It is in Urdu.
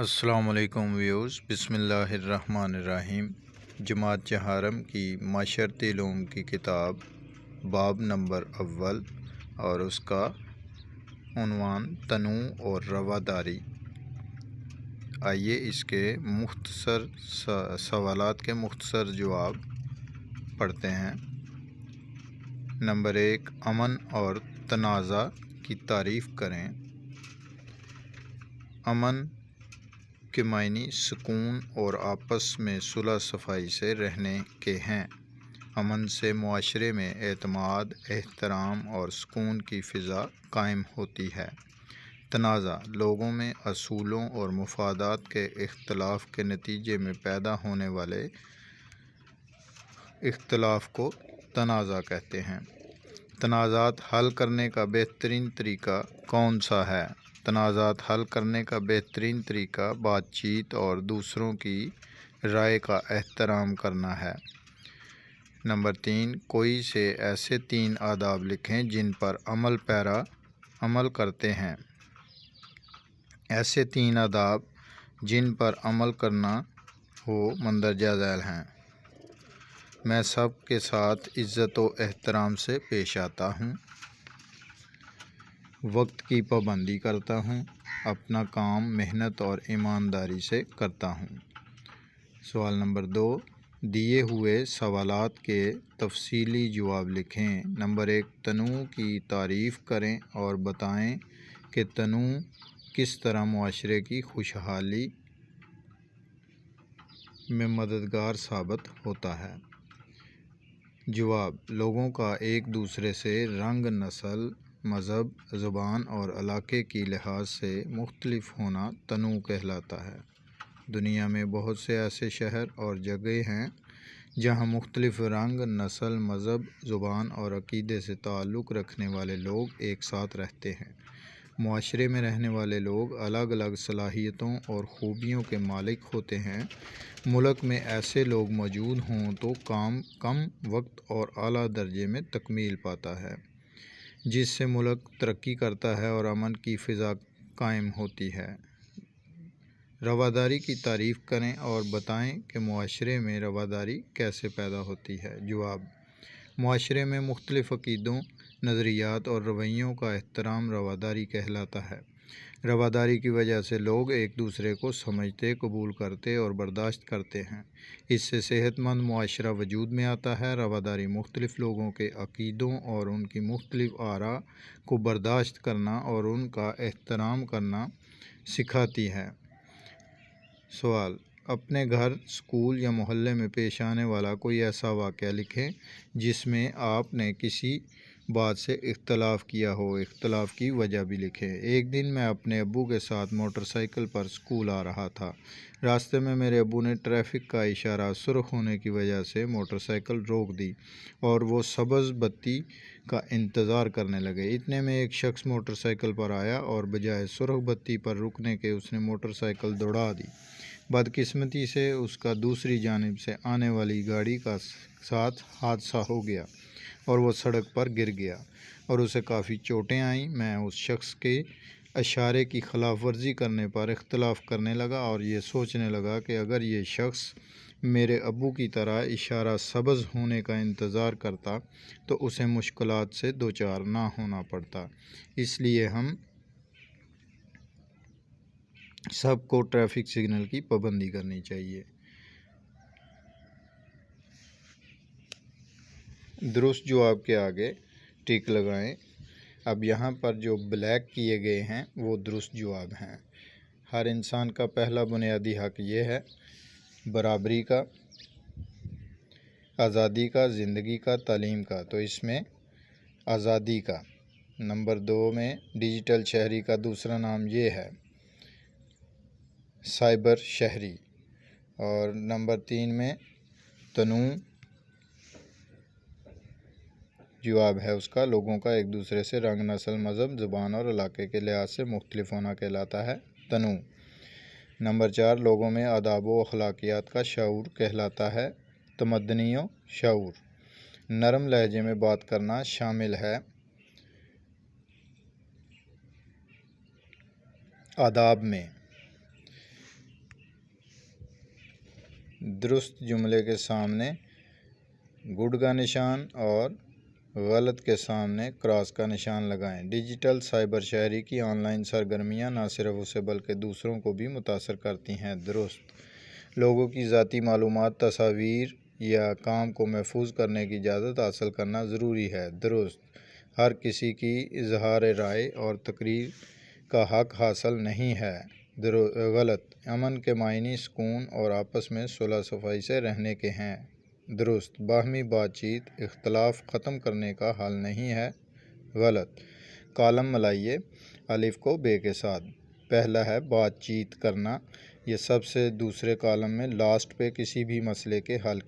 السلام علیکم ویوز، بسم اللہ الرحمن الرحیم۔ جماعت چہارم کی معاشرتی علوم کی کتاب باب نمبر اول اور اس کا عنوان تنوع اور رواداری۔ آئیے اس کے مختصر سوالات کے مختصر جواب پڑھتے ہیں۔ نمبر 1، امن اور تنازع کی تعریف کریں۔ امن کے معنی سکون اور آپس میں صلح صفائی سے رہنے کے ہیں۔ امن سے معاشرے میں اعتماد، احترام اور سکون کی فضا قائم ہوتی ہے۔ تنازع لوگوں میں اصولوں اور مفادات کے اختلاف کے نتیجے میں پیدا ہونے والے اختلاف کو تنازع کہتے ہیں۔ تنازعات حل کرنے کا بہترین طریقہ کون سا ہے؟ تنازعات حل کرنے کا بہترین طریقہ بات چیت اور دوسروں کی رائے کا احترام کرنا ہے۔ نمبر 3، کوئی سے ایسے 3 آداب لکھیں جن پر عمل کرتے ہیں۔ ایسے 3 آداب جن پر عمل کرنا ہو مندرجہ ذیل ہیں۔ میں سب کے ساتھ عزت و احترام سے پیش آتا ہوں۔ وقت کی پابندی کرتا ہوں۔ اپنا کام محنت اور ایمانداری سے کرتا ہوں۔ سوال نمبر 2، دیے ہوئے سوالات کے تفصیلی جواب لکھیں۔ نمبر 1، تنوع کی تعریف کریں اور بتائیں کہ تنوع کس طرح معاشرے کی خوشحالی میں مددگار ثابت ہوتا ہے۔ جواب، لوگوں کا ایک دوسرے سے رنگ، نسل، مذہب، زبان اور علاقے کی لحاظ سے مختلف ہونا تنوع کہلاتا ہے۔ دنیا میں بہت سے ایسے شہر اور جگہیں ہیں جہاں مختلف رنگ، نسل، مذہب، زبان اور عقیدے سے تعلق رکھنے والے لوگ ایک ساتھ رہتے ہیں۔ معاشرے میں رہنے والے لوگ الگ الگ صلاحیتوں اور خوبیوں کے مالک ہوتے ہیں۔ ملک میں ایسے لوگ موجود ہوں تو کام کم وقت اور اعلیٰ درجے میں تکمیل پاتا ہے، جس سے ملک ترقی کرتا ہے اور امن کی فضا قائم ہوتی ہے۔ رواداری کی تعریف کریں اور بتائیں کہ معاشرے میں رواداری کیسے پیدا ہوتی ہے۔ جواب، معاشرے میں مختلف عقیدوں، نظریات اور رویوں کا احترام رواداری کہلاتا ہے۔ رواداری کی وجہ سے لوگ ایک دوسرے کو سمجھتے، قبول کرتے اور برداشت کرتے ہیں۔ اس سے صحت مند معاشرہ وجود میں آتا ہے۔ رواداری مختلف لوگوں کے عقیدوں اور ان کی مختلف آراء کو برداشت کرنا اور ان کا احترام کرنا سکھاتی ہے۔ سوال، اپنے گھر، اسکول یا محلے میں پیش آنے والا کوئی ایسا واقعہ لکھیں جس میں آپ نے کسی بات سے اختلاف کیا ہو۔ اختلاف کی وجہ بھی لکھیں۔ ایک دن میں اپنے ابو کے ساتھ موٹر سائیکل پر اسکول آ رہا تھا۔ راستے میں میرے ابو نے ٹریفک کا اشارہ سرخ ہونے کی وجہ سے موٹر سائیکل روک دی اور وہ سبز بتی کا انتظار کرنے لگے۔ اتنے میں ایک شخص موٹر سائیکل پر آیا اور بجائے سرخ بتی پر رکنے کے اس نے موٹر سائیکل دوڑا دی۔ بدقسمتی سے اس کا دوسری جانب سے آنے والی گاڑی کا ساتھ حادثہ ہو گیا اور وہ سڑک پر گر گیا اور اسے کافی چوٹیں آئیں۔ میں اس شخص کے اشارے کی خلاف ورزی کرنے پر اختلاف کرنے لگا اور یہ سوچنے لگا کہ اگر یہ شخص میرے ابو کی طرح اشارہ سبز ہونے کا انتظار کرتا تو اسے مشکلات سے دوچار نہ ہونا پڑتا۔ اس لیے ہم سب کو ٹریفک سگنل کی پابندی کرنی چاہیے۔ درست جواب کے آگے ٹک لگائیں۔ اب یہاں پر جو بلیک کیے گئے ہیں وہ درست جواب ہیں۔ ہر انسان کا پہلا بنیادی حق یہ ہے برابری کا، آزادی کا، زندگی کا، تعلیم کا، تو اس میں آزادی کا۔ نمبر 2 میں ڈیجیٹل شہری کا دوسرا نام یہ ہے سائبر شہری، اور نمبر 3 میں تنوع جواب ہے اس کا، لوگوں کا ایک دوسرے سے رنگ، نسل، مذہب، زبان اور علاقے کے لحاظ سے مختلف ہونا کہلاتا ہے تنوع۔ نمبر 4، لوگوں میں آداب و اخلاقیات کا شعور کہلاتا ہے تمدنی و شعور۔ نرم لہجے میں بات کرنا شامل ہے آداب میں۔ درست جملے کے سامنے گڈ کا نشان اور غلط کے سامنے کراس کا نشان لگائیں۔ ڈیجیٹل سائبر شہری کی آن لائن سرگرمیاں نہ صرف اسے بلکہ دوسروں کو بھی متاثر کرتی ہیں۔ درست لوگوں کی ذاتی معلومات، تصاویر یا کام کو محفوظ کرنے کی اجازت حاصل کرنا ضروری ہے۔ درست ہر کسی کی اظہار رائے اور تقریر کا حق حاصل نہیں ہے۔ غلط امن کے معنی سکون اور آپس میں صلح صفائی سے رہنے کے ہیں۔ درست باہمی بات چیت اختلاف ختم کرنے کا حل نہیں ہے۔ غلط کالم ملائیے الف کو ب کے ساتھ۔ پہلا ہے بات چیت کرنا، یہ سب سے دوسرے کالم میں لاسٹ پہ کسی بھی مسئلے کے حل